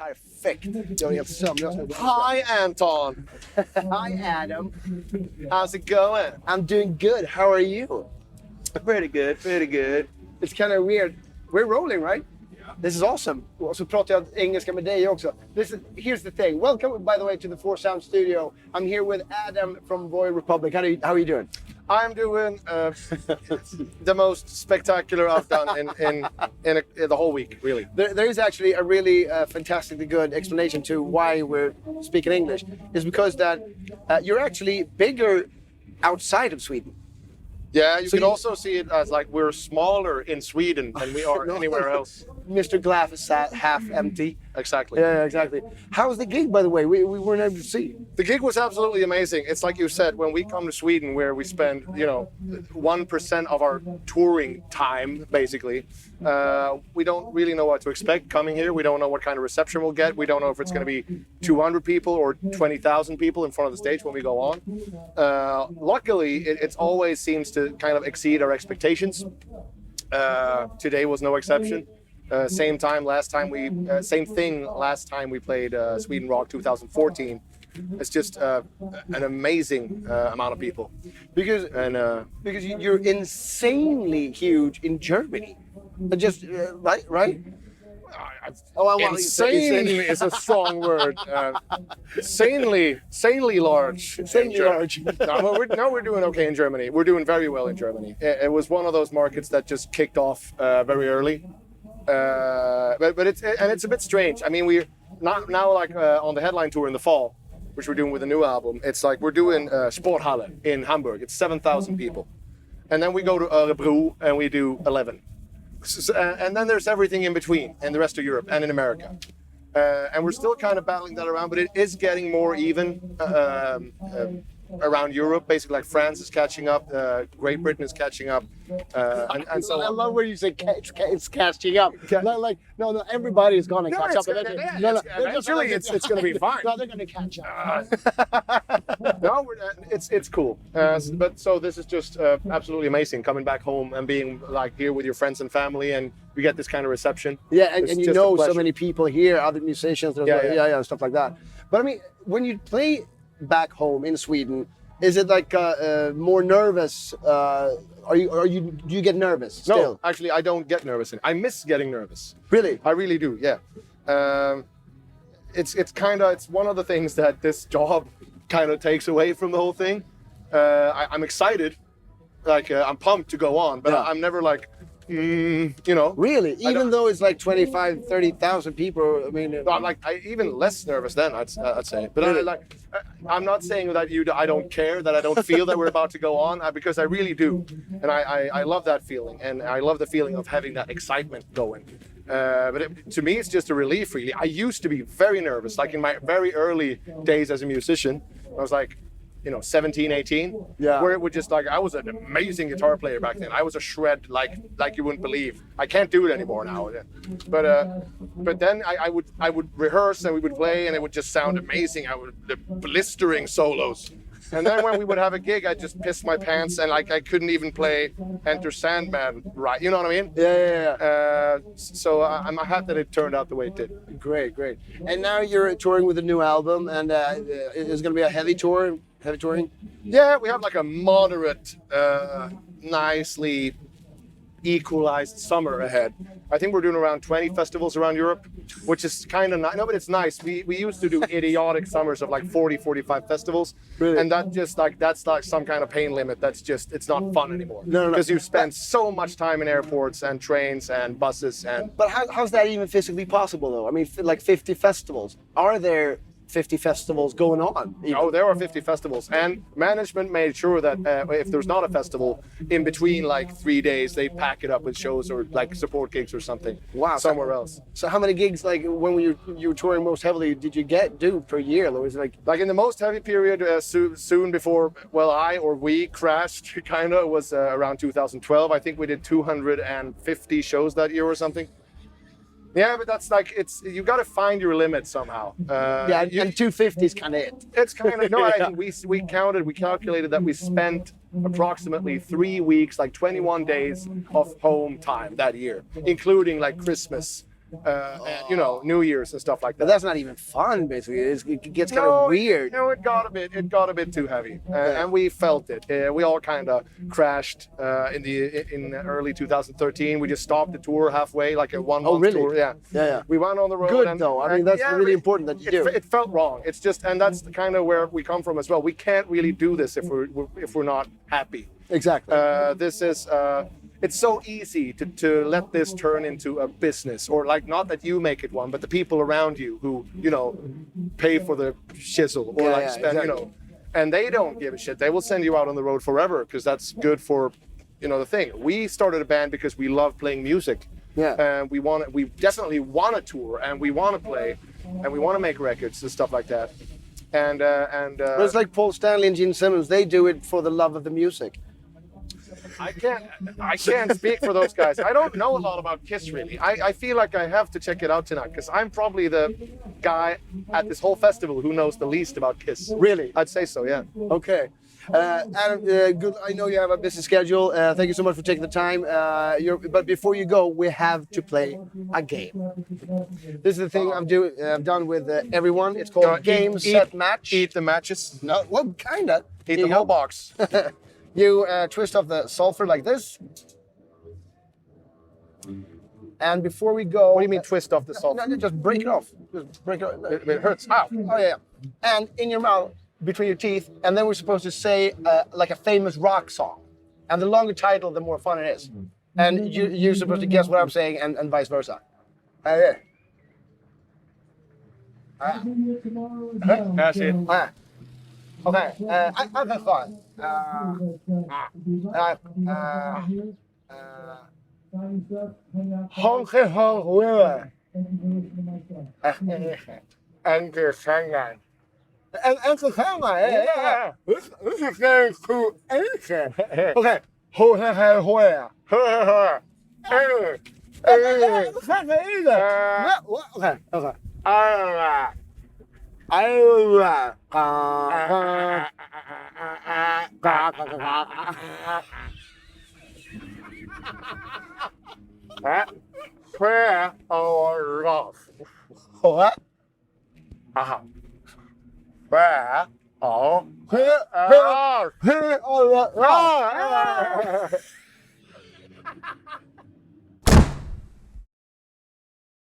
Perfekt. Jag är helt sömnlös nu. Hi, Anton. Hi, Adam. How's it going? I'm doing good. How are you? Pretty good, pretty good. It's kind of weird. We're rolling, right? This is awesome. Och så pratar jag engelska med dig också. Here's the thing. Welcome, by the way, to the Four Sound Studio. I'm here with Adam from Void Republic. How are you doing? I'm doing the most spectacular I've done in the whole week, really. There is actually a really fantastically good explanation to why we're speaking English. It's because that you're actually bigger outside of Sweden. Yeah, you can also see it as like we're smaller in Sweden than we are anywhere else. Mr. Glass is half empty. Exactly. Yeah, exactly. How was the gig, by the way? We weren't able to see. The gig was absolutely amazing. It's like you said, when we come to Sweden, where we spend, 1% of our touring time, basically, we don't really know what to expect coming here. We don't know what kind of reception we'll get. We don't know if it's going to be 200 people or 20,000 people in front of the stage when we go on. Luckily, it always seems to kind of exceed our expectations. Today was no exception. Same thing last time we played Sweden Rock 2014. It's just an amazing amount of people Because you're insanely huge in Germany. Just right? Insanely is a strong word. Sanely large. Insanely large. We're doing okay in Germany. We're doing very well in Germany. It was one of those markets that just kicked off very early. But it's a bit strange. I mean, we're not now like on the headline tour in the fall, which we're doing with a new album. It's like we're doing Sporthalle in Hamburg. It's 7,000 people, and then we go to Örebro and we do 11. And then there's everything in between in the rest of Europe and in America. And we're still kind of battling that around, but it is getting more even around Europe. Basically, like France is catching up, Great Britain is catching up, and so on. I love where you say it's catching up. No, everybody's gonna catch up. Eventually, it's gonna be fine. No, they're gonna catch up. No, it's cool. But so this is just absolutely amazing coming back home and being like here with your friends and family, and we get this kind of reception. Yeah, and you know so many people here, other musicians, stuff like that. But I mean, when you play back home in Sweden, is it like more nervous? Do you get nervous still? No, actually, I don't get nervous. I miss getting nervous. Really? I really do. Yeah. It's one of the things that this job kind of takes away from the whole thing. I'm excited, I'm pumped to go on, but I'm never like, Really? Even though it's like 25, 30,000 people, I mean... No, I'm even less nervous then, I'd say. But really? I'm not saying that I don't care, that I don't feel that we're about to go on, because I really do. And I love that feeling. And I love the feeling of having that excitement going. But to me, it's just a relief, really. I used to be very nervous, like in my very early days as a musician. I was like, 17, 18, where it would just I was an amazing guitar player back then. I was a shred like you wouldn't believe. I can't do it anymore now. But then I would rehearse and we would play and it would just sound amazing. The blistering solos. And then when we would have a gig, I'd just piss my pants and I couldn't even play Enter Sandman right. You know what I mean? Yeah. So I'm happy that it turned out the way it did. Great. And now you're touring with a new album, and it's going to be a heavy touring. Yeah, we have like a moderate, nicely equalized summer ahead. I think we're doing around 20 festivals around Europe, which is kind of nice. No, but it's nice. We used to do idiotic summers of like 40, 45 festivals. Really? And that's like some kind of pain limit. It's not fun anymore. No. Because you spend so much time in airports and trains and buses and... But how's that even physically possible though? I mean, like 50 festivals. Are there 50 festivals going on? No, there are 50 festivals, and management made sure that if there's not a festival, in between like 3 days, they pack it up with shows or like support gigs or something. Wow. Somewhere else. So how many gigs, like when you were touring most heavily, did you do per year? Or was it like in the most heavy period, soon before, we crashed, kind of, was around 2012. I think we did 250 shows that year or something. Yeah, but that's you got to find your limit somehow. And 250 is kind of it. It's kind of, no, I think we calculated that we spent approximately 3 weeks, like 21 days of home time that year, including like Christmas and you know, New Year's and stuff like But that. that's not even fun, basically. It gets kind of weird. No, it got a bit too heavy, and we felt it. We all kind of crashed in early 2013. We just stopped the tour halfway, like a 1 month really? tour. Yeah, Yeah. We went on the road. Good, and, though. I mean, and that's yeah, really important that you do. It felt wrong. It's just, and that's kind of where we come from as well. We can't really do this if we're not happy. Exactly. This is. It's so easy to let this turn into a business, or like, not that you make it one, but the people around you who, you know, pay for the shizzle, or Yeah, like yeah, spend, you exactly. know, and they don't give a shit. They will send you out on the road forever because that's good for, you know, the thing. We started a band because we love playing music. Yeah. And we definitely want to tour, and we want to play, and we want to make records and stuff like that. But it's like Paul Stanley and Gene Simmons. They do it for the love of the music. I can't speak for those guys. I don't know a lot about Kiss, really. I feel like I have to check it out tonight because I'm probably the guy at this whole festival who knows the least about Kiss. Really? I'd say so, yeah. Okay. Adam, good. I know you have a busy schedule. Thank you so much for taking the time. But before you go, we have to play a game. This is the thing I've done with everyone. It's called Game Set Match. Eat the matches. No, well, kinda. Eat Here the you whole go. box. You twist off the sulfur like this. And before we go... What do you mean twist off the salt? No, just break it off. Just break it off. It hurts. Ow. Oh, yeah. And in your mouth, between your teeth, and then we're supposed to say like a famous rock song. And the longer title, the more fun it is. And you're supposed to guess what I'm saying, and vice versa. Yeah. That's it. Okay, I've had fun. Honky honk river. Anke Shangan. Uncle Sanga, yeah. This is very cool answer. Okay. Ho ha ha hoya. Okay. Prayer or love? What? Prayer or love?